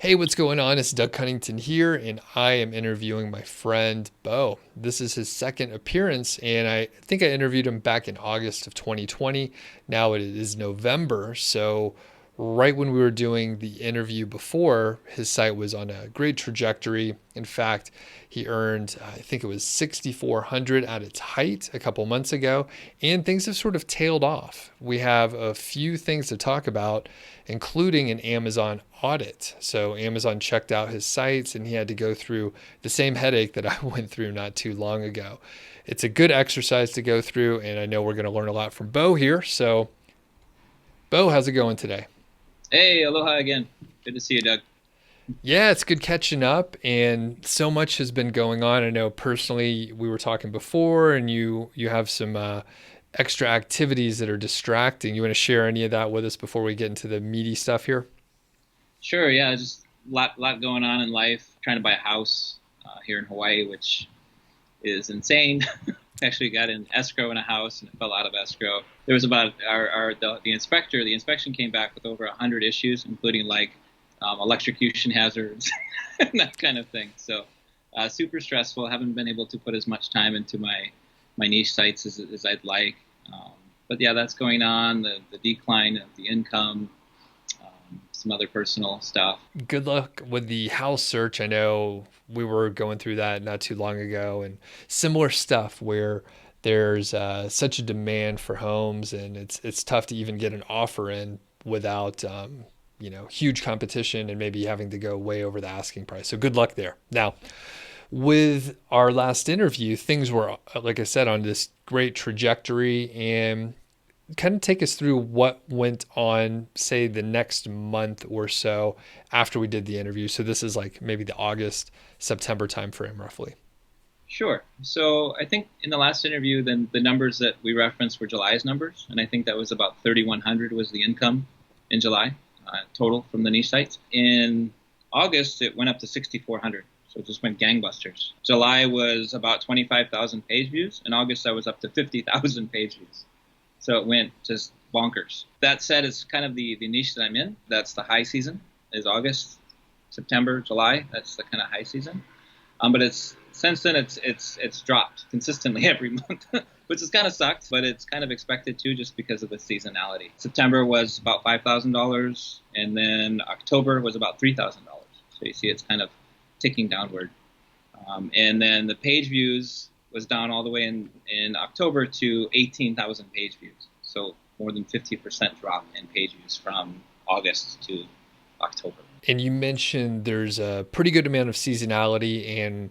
Hey, what's going on? It's Doug Cunnington here, and I am interviewing my friend Beau. This is his second appearance, and I think I interviewed him back in August of 2020. Now it is November, so right when we were doing the interview before, his site was on a great trajectory. In fact, he earned, I think it was 6,400 at its height a couple months ago, and things have sort of tailed off. We have a few things to talk about, including an Amazon audit. So Amazon checked out his sites and he had to go through the same headache that I went through not too long ago. It's a good exercise to go through, and I know we're going to learn a lot from Beau here. So, Beau, how's it going today? Hey, aloha again. Good to see you, Doug. Yeah, it's good catching up, and so much has been going on. I know personally we were talking before, and you have some extra activities that are distracting. You want to share any of that with us before we get into the meaty stuff here? Sure, yeah, just a lot going on in life. Trying to buy a house here in Hawaii, which is insane. Actually got in escrow in a house and it fell out of escrow. There was about the inspector. The inspection came back with over 100 issues, including like electrocution hazards and that kind of thing. So super stressful. Haven't been able to put as much time into my niche sites as I'd like. But yeah, that's going on. The decline of the income, some other personal stuff. Good luck with the house search. I know we were going through that not too long ago, and similar stuff where there's such a demand for homes, and it's tough to even get an offer in without huge competition and maybe having to go way over the asking price. So good luck there. Now, with our last interview, things were, like I said, on this great trajectory, and kind of take us through what went on, say, the next month or so after we did the interview. So this is like maybe the August, September timeframe, roughly. Sure. So I think in the last interview, then the numbers that we referenced were July's numbers, and I think that was about 3,100 was the income in July total from the niche sites. In August, it went up to 6,400. So it just went gangbusters. July was about 25,000 page views. In August, I was up to 50,000 page views. So it went just bonkers. That said, it's kind of the niche that I'm in. That's the high season, is August, September, July. That's the kind of high season. But it's since then it's dropped consistently every month, which has kind of sucked, but it's kind of expected too, just because of the seasonality. September was about $5,000, and then October was about $3,000. So you see, it's kind of ticking downward. And then the page views was down all the way in October to 18,000 page views. So more than 50% drop in page views from August to October. And you mentioned there's a pretty good amount of seasonality, and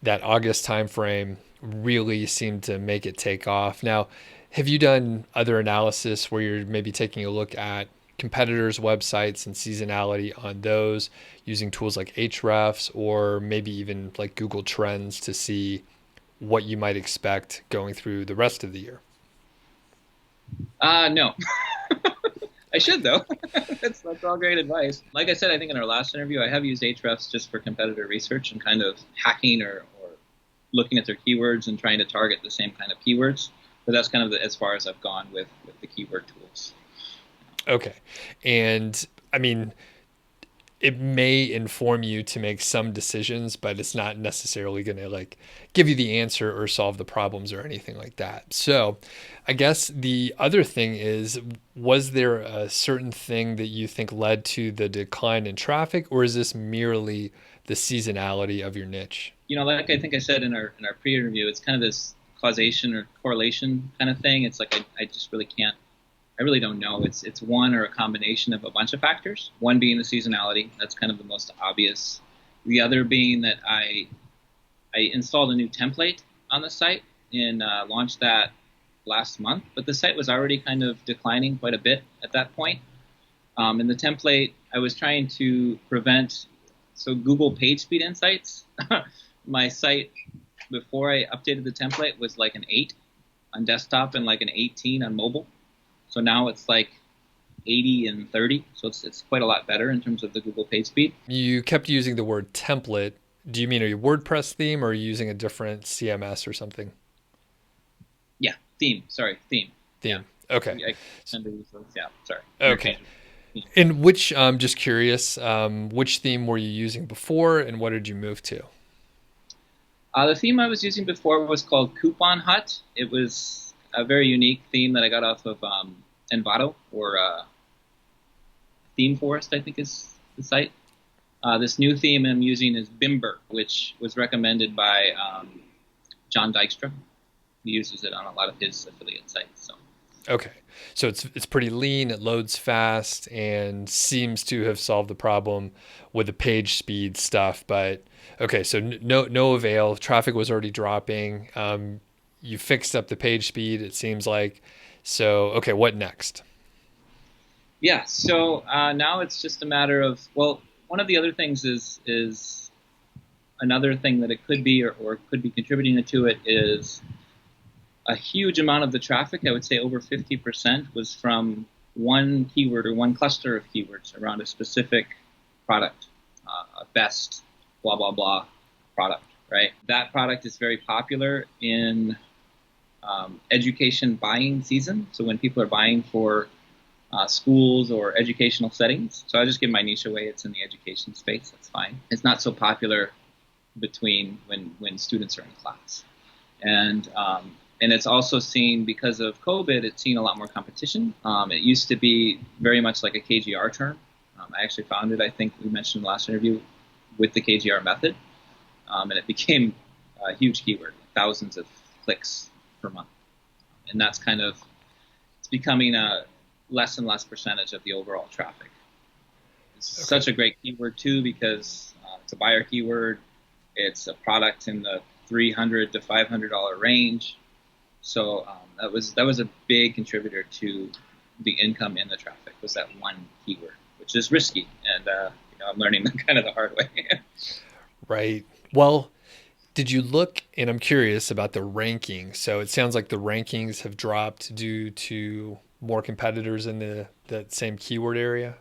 that August timeframe really seemed to make it take off. Now, have you done other analysis where you're maybe taking a look at competitors' websites and seasonality on those using tools like Ahrefs or maybe even like Google Trends to see what you might expect going through the rest of the year? No. I should though. That's all great advice. Like I said, I think in our last interview, I have used Ahrefs just for competitor research and kind of hacking or looking at their keywords and trying to target the same kind of keywords. But that's kind of as far as I've gone with the keyword tools. Okay. And I mean, it may inform you to make some decisions, but it's not necessarily going to like give you the answer or solve the problems or anything like that. So, I guess the other thing is, was there a certain thing that you think led to the decline in traffic, or is this merely the seasonality of your niche? Like I think I said in our pre-interview, it's kind of this causation or correlation kind of thing. It's like I just really can't. I really don't know. It's one or a combination of a bunch of factors. One being the seasonality. That's kind of the most obvious. The other being that I installed a new template on the site and launched that last month, but the site was already kind of declining quite a bit at that point. In the template, I was trying to prevent Google page speed insights. My site before I updated the template was like an 8 on desktop and like an 18 on mobile. So now it's like 80 and 30. So it's quite a lot better in terms of the Google page speed. You kept using the word template. Do you mean a WordPress theme, or are you using a different CMS or something? Yeah, theme. Sorry, theme. Yeah, Theme. Okay. I tend to use those. Yeah, sorry. Okay. Interchangeable. And which, just curious, which theme were you using before and what did you move to? The theme I was using before was called Coupon Hut. It was a very unique theme that I got off of Envato, or Theme Forest, I think is the site. This new theme I'm using is Bimber, which was recommended by John Dykstra. He uses it on a lot of his affiliate sites. So Okay. So it's pretty lean, it loads fast and seems to have solved the problem with the page speed stuff, but okay, so no avail. Traffic was already dropping. You fixed up the page speed, it seems like. So, okay, what next? yeah, so now it's just a matter of, well, one of the other things is another thing that it could be, or could be contributing to it, is a huge amount of the traffic. I would say over 50% was from one keyword or one cluster of keywords around a specific product, a best blah blah blah product, right? That product is very popular in education buying season. So when people are buying for schools or educational settings. So I just give my niche away. It's in the education space. That's fine. It's not so popular between when students are in class, and it's also seen, because of COVID, it's seen a lot more competition. It used to be very much like a KGR term. I actually found it, I think we mentioned in the last interview, with the KGR method, and it became a huge keyword, thousands of clicks per month, and that's kind of, it's becoming a less and less percentage of the overall traffic. It's Okay. such a great keyword too, because it's a buyer keyword. It's a product in the $300 to $500 range. So that was a big contributor to the income in the traffic, was that one keyword, which is risky, and I'm learning kind of the hard way. Right. Well, did you look, and I'm curious about the rankings. So it sounds like the rankings have dropped due to more competitors in the that same keyword area.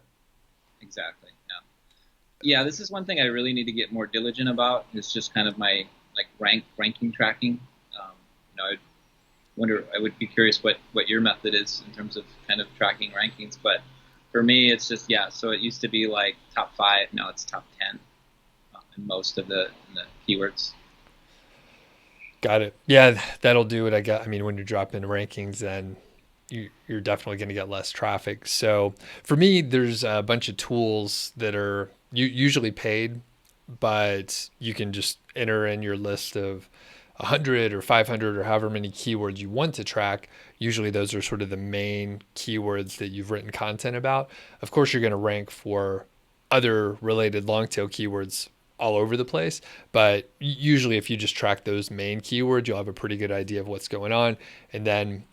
Exactly. Yeah. This is one thing I really need to get more diligent about. It's just kind of my like ranking tracking. I I would be curious what your method is in terms of kind of tracking rankings. But for me, it's just, yeah. So it used to be like top 5, now it's top 10 in most of the keywords. Got it. Yeah, that'll do it. I mean, when you're dropping rankings, then you're definitely going to get less traffic. So for me, there's a bunch of tools that are usually paid, but you can just enter in your list of 100 or 500 or however many keywords you want to track. Usually those are sort of the main keywords that you've written content about. Of course, you're going to rank for other related long tail keywords all over the place, but usually if you just track those main keywords, you'll have a pretty good idea of what's going on. And then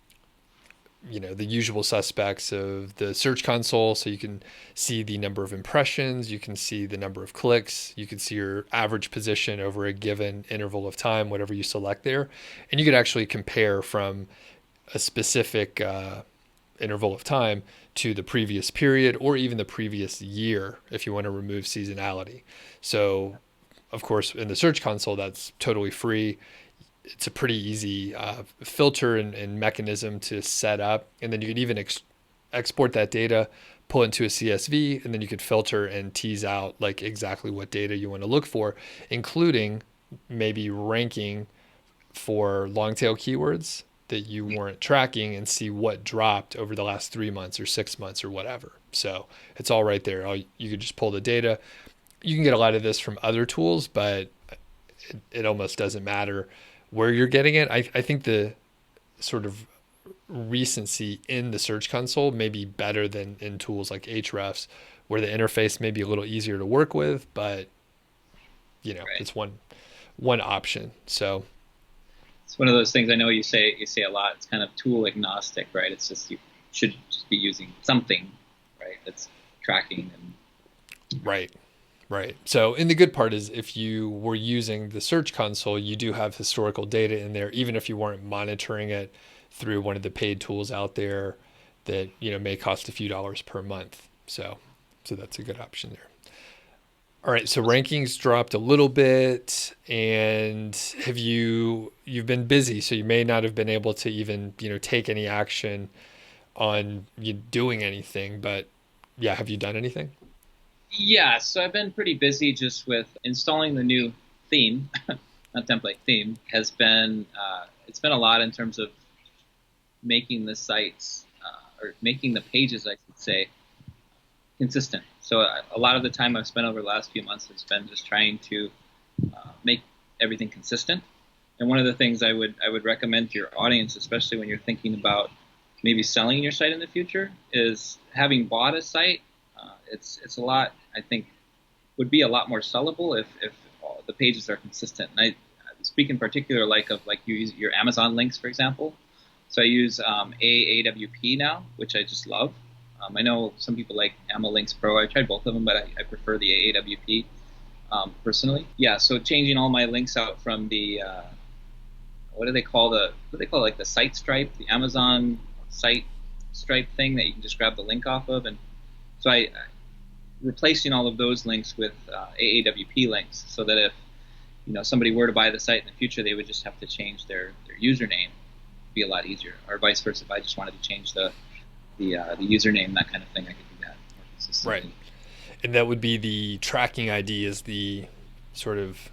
the usual suspects of the search console, so you can see the number of impressions, you can see the number of clicks, you can see your average position over a given interval of time, whatever you select there, and you could actually compare from a specific interval of time to the previous period or even the previous year if you want to remove seasonality. So of course in the search console that's totally free. It's a pretty easy filter and mechanism to set up. And then you could even export that data, pull into a CSV, and then you could filter and tease out like exactly what data you want to look for, including maybe ranking for long tail keywords that you weren't tracking and see what dropped over the last 3 months or 6 months or whatever. So it's all right there. You could just pull the data. You can get a lot of this from other tools, but it almost doesn't matter where you're getting it. I think the sort of recency in the Search Console may be better than in tools like Ahrefs, where the interface may be a little easier to work with, but Right. it's one option. So It's one of those things I know you say a lot. It's kind of tool agnostic, right? It's just, you should just be using something, right, that's tracking. And right. Right. So, and the good part is if you were using the Search Console, you do have historical data in there, even if you weren't monitoring it through one of the paid tools out there that, may cost a few dollars per month. So that's a good option there. All right. So rankings dropped a little bit and you've been busy, so you may not have been able to even, take any action on you doing anything, but yeah, have you done anything? Yeah, so I've been pretty busy just with installing the new theme, not template, theme has been it's been a lot in terms of making the sites or making the pages, I should say, consistent. So a lot of the time I've spent over the last few months has been just trying to make everything consistent. And one of the things I would recommend to your audience, especially when you're thinking about maybe selling your site in the future, is having bought a site. It's a lot, I think, would be a lot more sellable if all the pages are consistent. And I speak in particular like you use your Amazon links, for example. So I use AAWP now, which I just love. I know some people like Links Pro. I tried both of them, but I prefer the AAWP personally. Yeah. So changing all my links out from the what do they call it, like the site stripe, the Amazon site stripe thing that you can just grab the link off of, and so I replacing all of those links with AAWP links, so that if somebody were to buy the site in the future, they would just have to change their username. It'd be a lot easier, or vice versa. If I just wanted to change the username, that kind of thing, I could do that more Right. consistently. And that would be the tracking ID is the sort of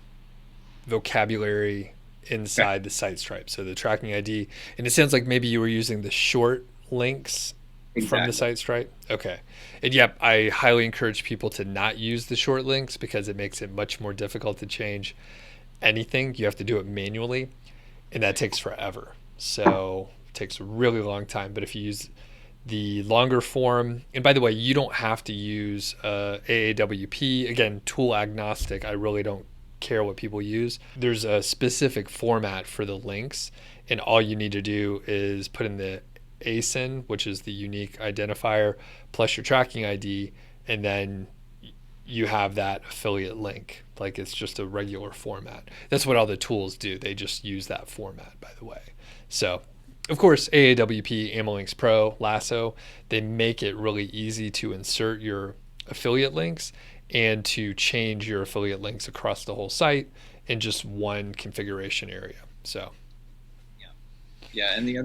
vocabulary Okay. inside the site stripe. So the tracking ID, and it sounds like maybe you were using the short links from the Exactly. site stripe. Okay. And yep, I highly encourage people to not use the short links because it makes it much more difficult to change anything. You have to do it manually, and that Right. takes forever. So it takes a really long time. But if you use the longer form, and by the way, you don't have to use AAWP. Again, tool agnostic. I really don't care what people use. There's a specific format for the links, and all you need to do is put in the ASIN, which is the unique identifier, plus your tracking ID, and then you have that affiliate link. Like it's just a regular format. That's what all the tools do. They just use that format, by the way. So, of course, AAWP, Links Pro, Lasso, they make it really easy to insert your affiliate links and to change your affiliate links across the whole site in just one configuration area. So, Yeah. Yeah, and the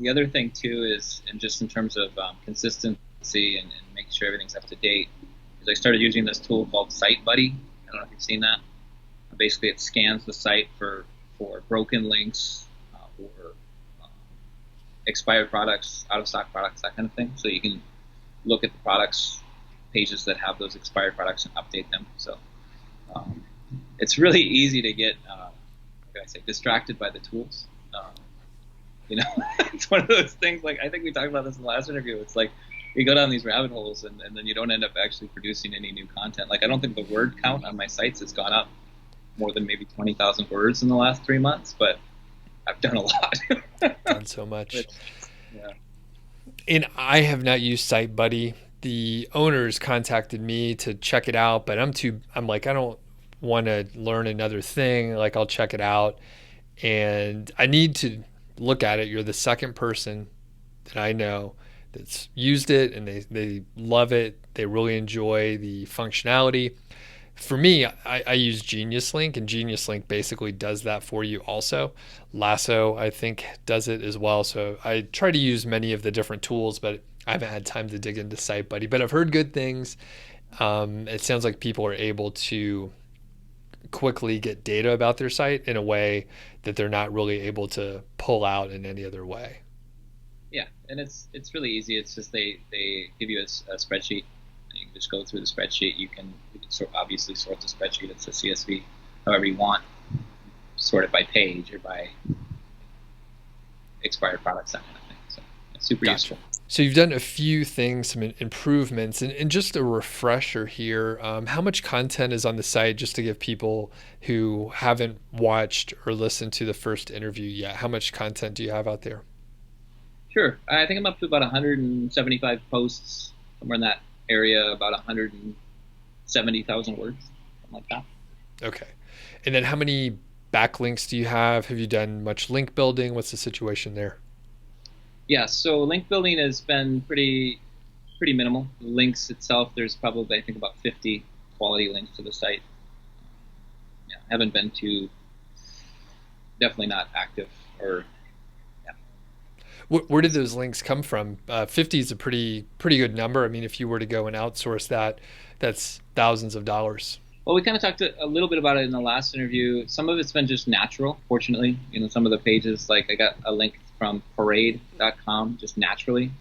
other thing too is, and just in terms of consistency and making sure everything's up to date, is I started using this tool called Site Buddy. I don't know if you've seen that. Basically, it scans the site for broken links or expired products, out of stock products, that kind of thing. So you can look at the products pages that have those expired products and update them. So um, it's really easy to get, what can I say, distracted by the tools. You know, it's one of those things. Like I think we talked about this in the last interview. It's like you go down these rabbit holes, and then you don't end up actually producing any new content. Like I don't think the word count on my sites has gone up more than maybe 20,000 words in the last 3 months, but I've done a lot. done so much. But, yeah. And I have not used Site Buddy. The owners contacted me to check it out, but I'm like, I don't want to learn another thing. Like, I'll check it out. And I need to look at it. You're the second person that I know that's used it and they love it. They really enjoy the functionality. For me, I use Genius Link, and Genius Link basically does that for you also. Lasso, I think, does it as well. So I try to use many of the different tools, but I haven't had time to dig into SiteBuddy. But I've heard good things. It sounds like people are able to quickly get data about their site in a way that they're not really able to pull out in any other way. Yeah, and it's really easy. It's just they give you a spreadsheet. You can just go through the spreadsheet. You can obviously sort the spreadsheet. It's a CSV, however you want. Sort it by page or by expired products, that kind of thing. So it's super Gotcha. useful. So you've done a few things, some improvements, and just a refresher here. How much content is on the site, just to give people who haven't watched or listened to the first interview yet? How much content do you have out there? Sure, I think I'm up to about 175 posts, somewhere in that area, about 170,000 words, something like that. Okay. And then how many backlinks do you have? Have you done much link building? What's the situation there? Yeah, so link building has been pretty minimal. Links itself, there's probably I think about 50 quality links to the site. Yeah, haven't been too definitely not active or yeah. Where did those links come from? 50 is a pretty good number. I mean, if you were to go and outsource that, that's thousands of dollars. Well, we kind of talked a little bit about it in the last interview. Some of it's been just natural, fortunately. Some of the pages, like I got a link from parade.com just naturally,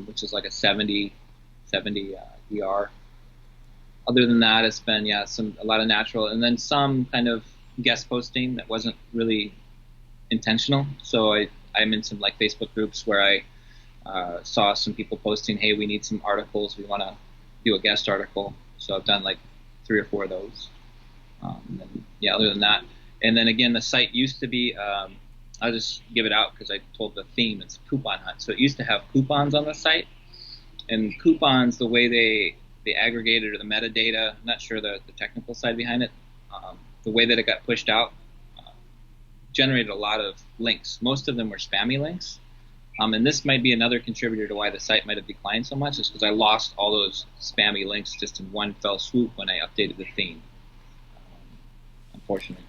which is like a 70 ER. Other than that, it's been, yeah, a lot of natural, and then some kind of guest posting that wasn't really intentional. So I'm in some like Facebook groups where I saw some people posting, hey, we need some articles. We want to do a guest article. So I've done like 3 or 4 of those. And then, yeah, other than that. And then again, the site used to be, I'll just give it out because I told the theme, it's coupon hunt. So it used to have coupons on the site. And coupons, the way they aggregated or the metadata, I'm not sure the technical side behind it, the way that it got pushed out generated a lot of links. Most of them were spammy links. And this might be another contributor to why the site might have declined so much, is because I lost all those spammy links just in one fell swoop when I updated the theme, unfortunately.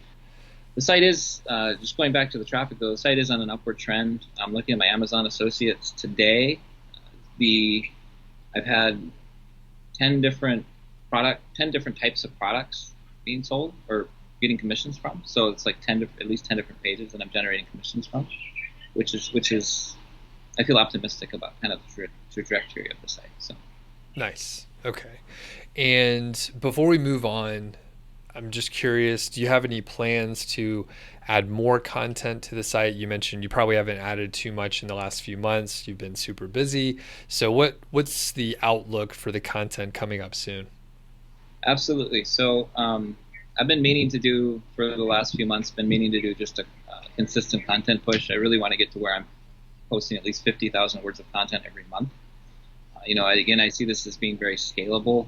The site is, just going back to the traffic though, the site is on an upward trend. I'm looking at my Amazon associates today. I've had 10 different types of products being sold or getting commissions from. So it's like at least 10 different pages that I'm generating commissions from, which is I feel optimistic about kind of the trajectory of the site. So Nice. Okay. And before we move on, I'm just curious, do you have any plans to add more content to the site? You mentioned you probably haven't added too much in the last few months. You've been super busy. So what's the outlook for the content coming up soon? absolutely. So I've been meaning to do for the last few months, been meaning to do just a consistent content push. I really want to get to where I'm posting at least 50,000 words of content every month. Again, I see this as being very scalable.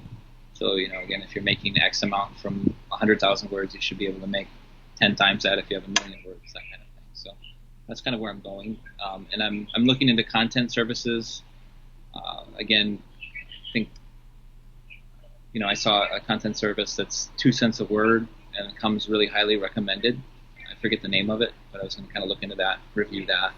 So, again, if you're making X amount from 100,000 words, you should be able to make 10 times that if you have 1 million words, that kind of thing. So that's kind of where I'm going. And I'm looking into content services. Again, I think, I saw a content service that's 2 cents a word and it comes really highly recommended. I forget the name of it, but I was going to kind of look into that, review that,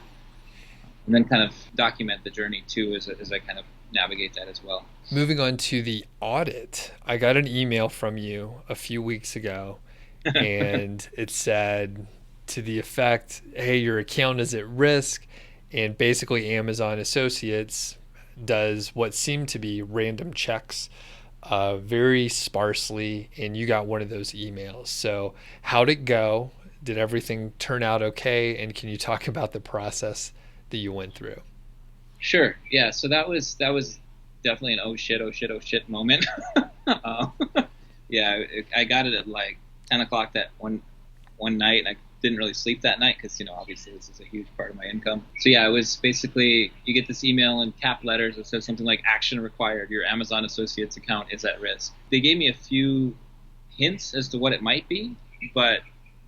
and then kind of document the journey too as I kind of navigate that as well. Moving on to the audit, I got an email from you a few weeks ago, and it said to the effect, hey, your account is at risk, and basically Amazon Associates does what seemed to be random checks very sparsely, and you got one of those emails. So how'd it go? Did everything turn out okay? And can you talk about the process that you went through? Sure. Yeah. So that was definitely an oh shit moment. uh, yeah, I got it at like 10 o'clock that one night, and I didn't really sleep that night because obviously this is a huge part of my income. So yeah, it was basically you get this email in cap letters that says something like action required. Your Amazon Associates account is at risk. They gave me a few hints as to what it might be, but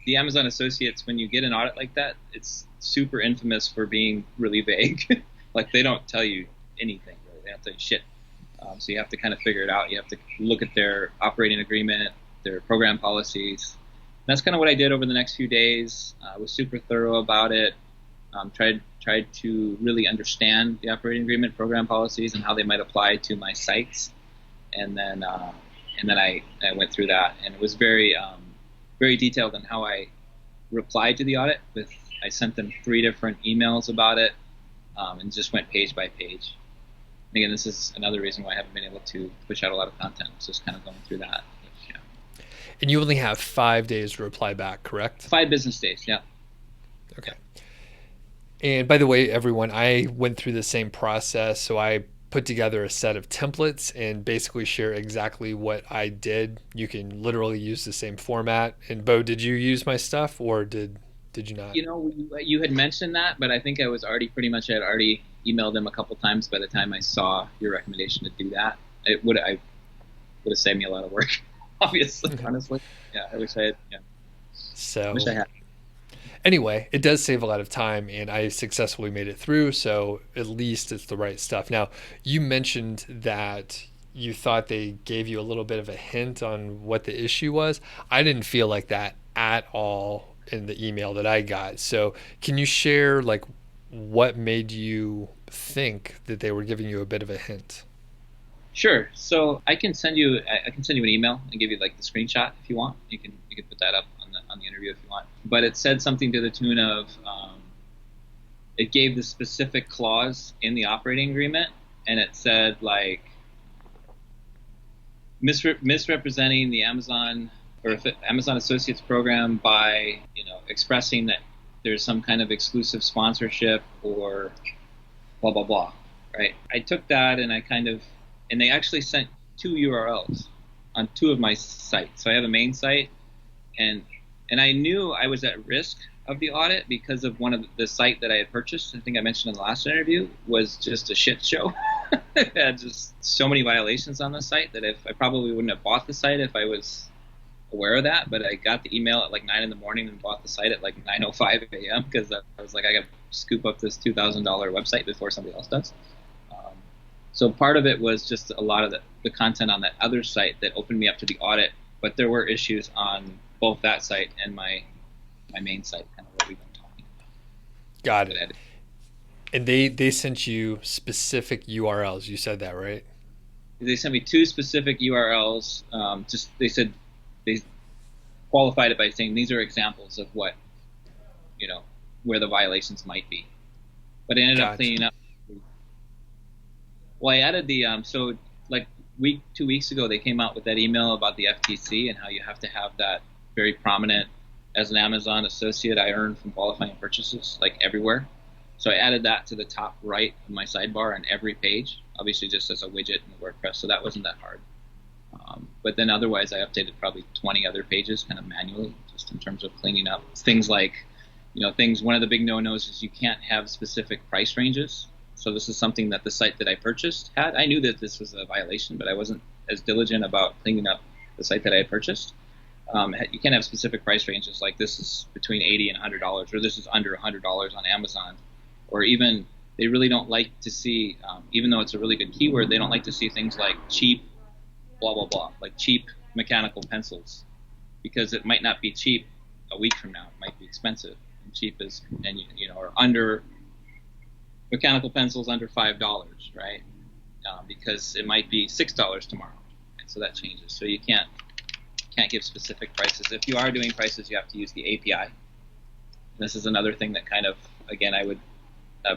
the Amazon Associates, when you get an audit like that, it's super infamous for being really vague. Like they don't tell you anything, really. They don't tell you shit. So you have to kind of figure it out. You have to look at their operating agreement, their program policies. And that's kind of what I did over the next few days. I was super thorough about it. Tried to really understand the operating agreement, program policies, and how they might apply to my sites. And then I went through that, and it was very very detailed in how I replied to the audit. I sent them 3 different emails about it, and just went page by page. Again, this is another reason why I haven't been able to push out a lot of content. So just kind of going through that. Yeah. And you only have 5 days to reply back, correct? 5 business days, yeah. Okay. And by the way, everyone, I went through the same process. So I put together a set of templates and basically share exactly what I did. You can literally use the same format. And Beau, did you use my stuff or did you not? You had mentioned that, but I think I had already emailed them a couple times by the time I saw your recommendation to do that. I would have saved me a lot of work, obviously, honestly. Yeah, I wish I had. Yeah. So, I wish I had. Anyway, it does save a lot of time, and I successfully made it through, so at least it's the right stuff. Now, you mentioned that you thought they gave you a little bit of a hint on what the issue was. I didn't feel like that at all in the email that I got. So can you share like what made you think that they were giving you a bit of a hint? Sure. So I can send you an email and give you like the screenshot if you want. You can put that up on the interview if you want. But it said something to the tune of it gave the specific clause in the operating agreement, and it said like misrepresenting the Amazon or Amazon Associates program by expressing that there's some kind of exclusive sponsorship or blah blah blah. Right. I took that and and they actually sent two URLs on two of my sites. So I have a main site, and I knew I was at risk of the audit because of one of the site that I had purchased. I think I mentioned in the last interview was just a shit show. It had just so many violations on the site that if I probably wouldn't have bought the site if I was aware of that. But I got the email at like 9 in the morning and bought the site at like 9:05 a.m. because I was like, I got to scoop up this $2,000 website before somebody else does. So part of it was just a lot of the content on that other site that opened me up to the audit, but there were issues on both that site and my main site, kind of what we've been talking about. Got it. And they sent you specific URLs. You said that, right? They sent me two specific URLs. They said they qualified it by saying these are examples of what, where the violations might be. But I ended up cleaning up. Well, I added so like 2 weeks ago, they came out with that email about the FTC and how you have to have that very prominent as an Amazon associate. I earn from qualifying purchases like everywhere. So I added that to the top right of my sidebar on every page, obviously just as a widget in WordPress. So that wasn't that hard. But then otherwise, I updated probably 20 other pages kind of manually, just in terms of cleaning up things like, one of the big no-nos is you can't have specific price ranges. So this is something that the site that I purchased had. I knew that this was a violation, but I wasn't as diligent about cleaning up the site that I had purchased. You can't have specific price ranges like this is between $80 and $100, or this is under $100 on Amazon, or even they really don't like to see, even though it's a really good keyword, they don't like to see things like cheap, blah blah blah, like cheap mechanical pencils, because it might not be cheap a week from now. It might be expensive, and cheap is or under. Mechanical pencils under $5, right? Because it might be $6 tomorrow, right? So that changes. So you can't give specific prices. If you are doing prices, you have to use the API. And this is another thing that kind of, again, I would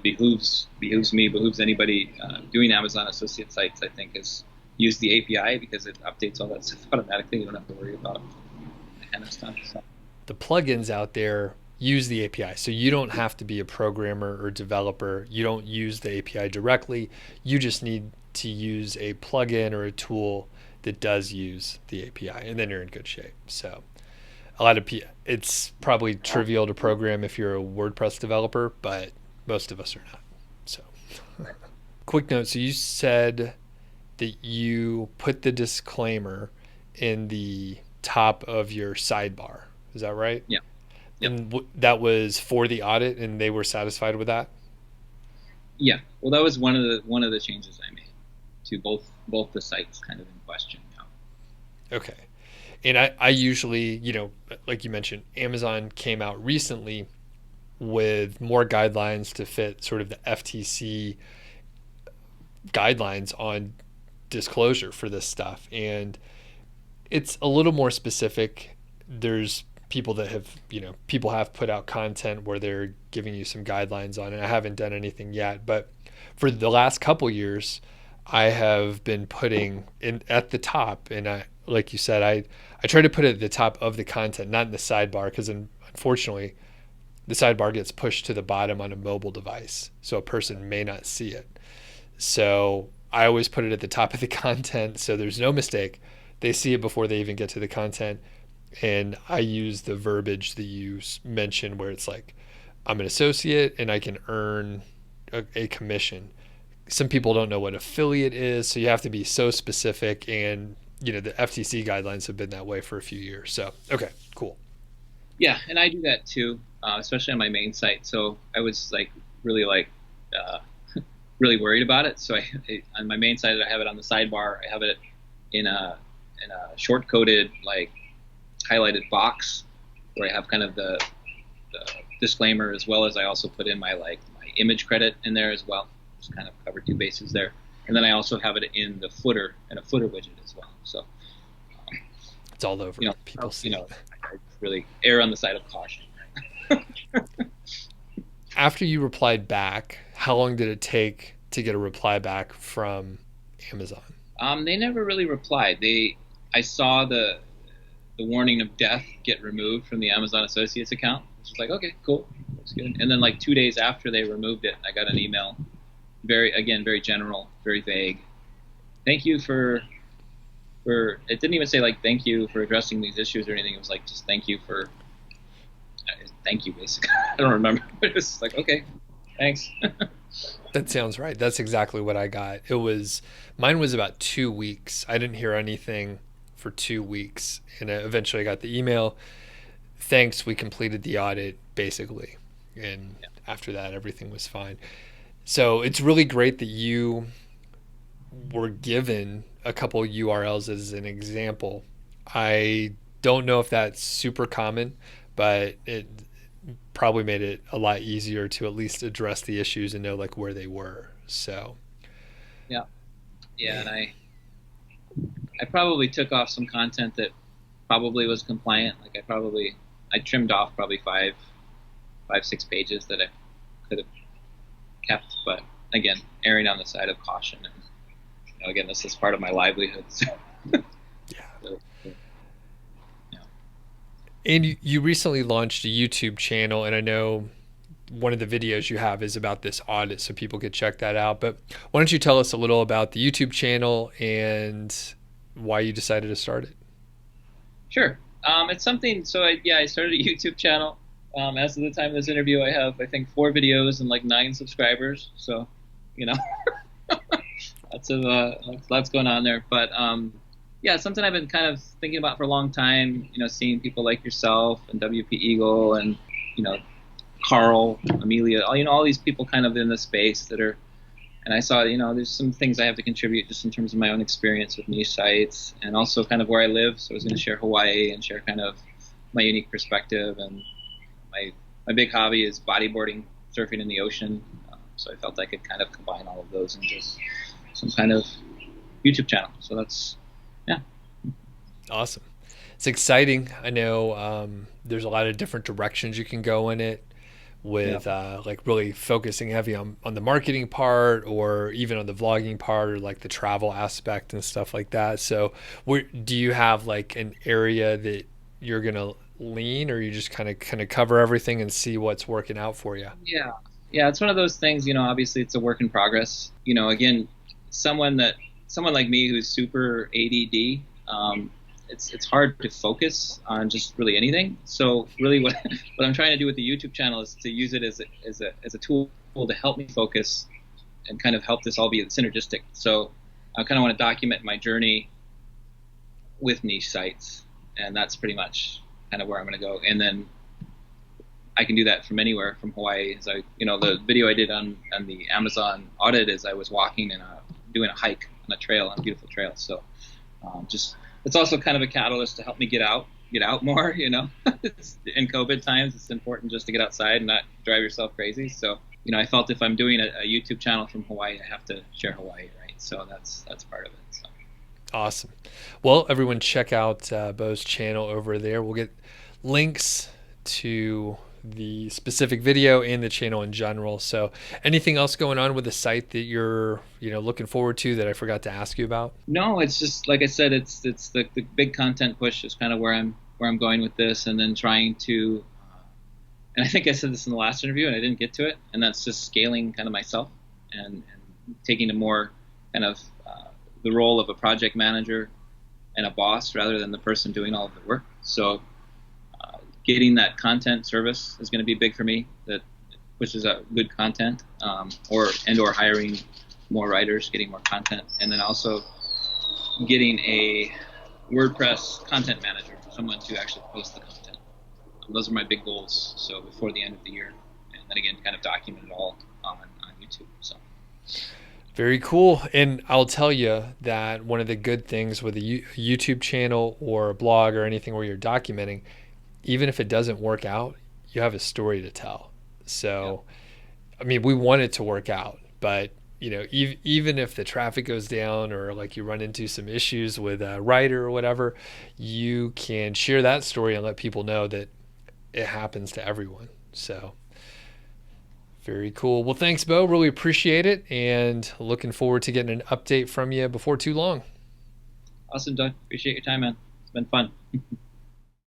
behooves anybody doing Amazon associate sites. I think is use the API because it updates all that stuff automatically. You don't have to worry about that kind of stuff. So. The plugins out there use the API. So you don't have to be a programmer or developer. You don't use the API directly. You just need to use a plugin or a tool that does use the API, and then you're in good shape. So it's probably trivial to program if you're a WordPress developer, but most of us are not. So quick note. So you said that you put the disclaimer in the top of your sidebar. Is that right? Yeah. Yep. And that was for the audit, and they were satisfied with that? Yeah. Well, that was one of the changes I made to both the sites kind of in question. Yeah. Okay. And I usually, like you mentioned, Amazon came out recently with more guidelines to fit sort of the FTC guidelines on disclosure for this stuff. And it's a little more specific. There's people have put out content where they're giving you some guidelines on it. I haven't done anything yet, but for the last couple years, I have been putting in at the top, and like you said, I try to put it at the top of the content, not in the sidebar, because unfortunately, the sidebar gets pushed to the bottom on a mobile device, so a person may not see it. So I always put it at the top of the content, so there's no mistake. They see it before they even get to the content. And I use the verbiage that you mentioned where it's like, I'm an associate and I can earn a commission. Some people don't know what affiliate is, so you have to be so specific. And, the FTC guidelines have been that way for a few years. So, okay, cool. Yeah, and I do that too, especially on my main site. So I was really worried about it. So I on my main site, I have it on the sidebar. I have it in a short-coded, highlighted box where I have kind of the disclaimer, as well as I also put in my image credit in there as well. Just kind of cover two bases there. And then I also have it in the footer and a footer widget as well. So It's all over. you know, People see it. I really err on the side of caution. After you replied back, how long did it take to get a reply back from Amazon? They never really replied. I saw the warning of death get removed from the Amazon Associates account. Which was like, okay, cool, that's good. And then like 2 days after they removed it, I got an email, very general, very vague. Thank you for. It didn't even say like thank you for addressing these issues or anything. It was like just thank you for. Thank you, basically. I don't remember. It was like okay, thanks. That sounds right. That's exactly what I got. Mine was about 2 weeks. I didn't hear anything for 2 weeks. And eventually I got the email. Thanks, we completed the audit, basically. And after that, everything was fine. So it's really great that you were given a couple URLs as an example. I don't know if that's super common, but it probably made it a lot easier to at least address the issues and know like where they were. So Yeah, and I probably took off some content that probably was compliant. Like I trimmed off probably 6 pages that I could have kept, but again, erring on the side of caution. And again, this is part of my livelihood. So. Yeah. And you recently launched a YouTube channel, and I know one of the videos you have is about this audit, so people could check that out. But why don't you tell us a little about the YouTube channel and why you decided to start it? Sure. It's something. So I started a YouTube channel. As of the time of this interview, I have I think 4 videos and like 9 subscribers. So, lots going on there. But it's something I've been kind of thinking about for a long time. Seeing people like yourself and WP Eagle and Carl, Amelia, all these people kind of in the space that are. And I saw, there's some things I have to contribute just in terms of my own experience with niche sites and also kind of where I live. So I was going to share Hawaii and share kind of my unique perspective. And my big hobby is bodyboarding, surfing in the ocean. So I felt I could kind of combine all of those into some kind of YouTube channel. So that's, Awesome. It's exciting. I know there's a lot of different directions you can go in it. With like really focusing heavy on the marketing part or even on the vlogging part or like the travel aspect and stuff like that. So do you have like an area that you're going to lean, or you just kind of cover everything and see what's working out for you? Yeah. It's one of those things, obviously it's a work in progress. Again, someone like me who's super ADD, it's hard to focus on just really anything. So really what I'm trying to do with the YouTube channel is to use it as a tool to help me focus and kind of help this all be synergistic. So I kind of want to document my journey with niche sites, and that's pretty much kind of where I'm going to go. And then I can do that from anywhere from Hawaii. As the video I did on the Amazon audit is I was walking and doing a hike on a trail, on a beautiful trail. So it's also kind of a catalyst to help me get out more, It's, in COVID times, it's important just to get outside and not drive yourself crazy. So, I felt if I'm doing a YouTube channel from Hawaii, I have to share Hawaii, right? So that's part of it. So. Awesome. Well, everyone check out Beau's channel over there. We'll get links to the specific video and the channel in general. So anything else going on with the site that you're looking forward to that I forgot to ask you about? No, it's just like I said, it's the big content push is kind of where I'm going with this, and then trying to and I think I said this in the last interview and I didn't get to it, and that's just scaling kind of myself and taking a more kind of the role of a project manager and a boss rather than the person doing all of the work. So getting that content service is going to be big for me, that pushes out good content, or hiring more writers, getting more content, and then also getting a WordPress content manager, someone to actually post the content. Those are my big goals. So before the end of the year, and then again, kind of document it all on YouTube. So. Very cool. And I'll tell you that one of the good things with a YouTube channel or a blog or anything where you're documenting, even if it doesn't work out, you have a story to tell. So I mean, we want it to work out, but even if the traffic goes down or like you run into some issues with a writer or whatever, you can share that story and let people know that it happens to everyone. So very cool. Well, thanks, Beau. Really appreciate it, and looking forward to getting an update from you before too long. Awesome, Doug. Appreciate your time, man. It's been fun.